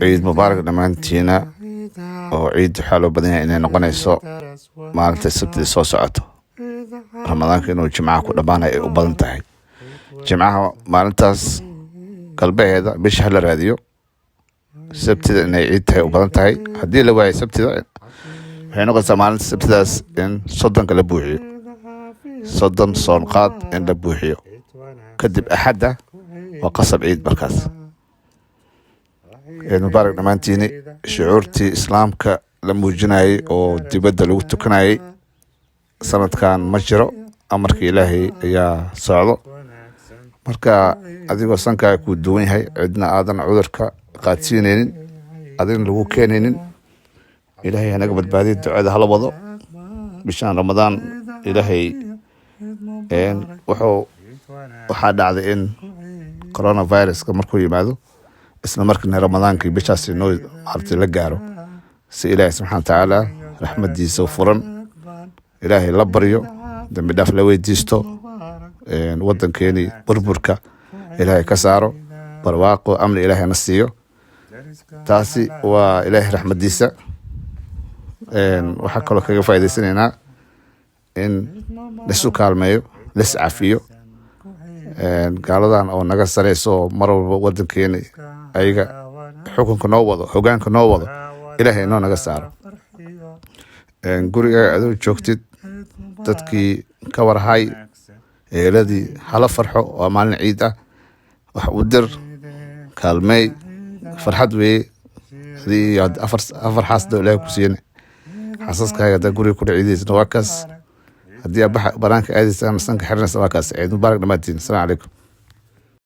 ciid mubaarak dhammaantiina oo ciid waxaa loo badan yahay inay noqonayso maalinta sabtida soo socoto ramadaanka inuu jimcaha ku dhammaanay ay u badan tahay. jimcaha maalintaas galbeheeda bisha hala raadiyo, sabtida inay ciid tahay u badan tahay. haddii la waayo sabtida waxay noqonaysaa maalinta sabtidaas in 30 la buuxiyo, 30 soonqaad in la buuxiyo. kadib axadda waa qasab ciid. markaas ciid mubaarak dhammaantiini. shucuurtii islaamka la muujinayay oo dibadda lagu tukanayay sanadkan ma jiro, amarka ilaahay ayaa socdo. marka adigoo sankaaga kuu duwan yahay, cidna aadan cudurka qaadsiinaynin, adina lagu keenaynin, ilaahay hanaga badbaadiya. ducada hala wado. bishaan ramadaan ilaahay waxaa dhacday in coronaviruska markuu yimaado isla markiina ramadaankii bishaasi noo maartay la gaaro, si ilaahay subxaana watacaala raxmadiisa u furan ilaahay la baryo, dambi dhaaf la weydiisto, wadankeeni burburka ilaahay ka saaro, barwaaqo amni ilaahay na siiyo. taasi waa ilaahay raxmadiisa. waxaa kaloo kaga faa'iidaysanaynaa in laisu kaalmeeyo, lis cafiyo. gaaladan oo naga sarayso mar walba wadankeeni ayaga xukunka noo wado, hogaanka noo wado, ilaahay inoo naga saaro. guriga adoo joogtid dadkii ka warhay, eeladii hala farxo. waa maalin ciid ah, wax u dir, kaalmeey, farxad weeye. hadii afar xaasdo ilaahay ku siiyana xaasaskaaga haddaa guriga kula ciidaysana waa kaas. haddii banaanka aadaysaan sanka xiranaysa waa kaas. ciid mubaarak dhammaantiin. assalaamu calaykum.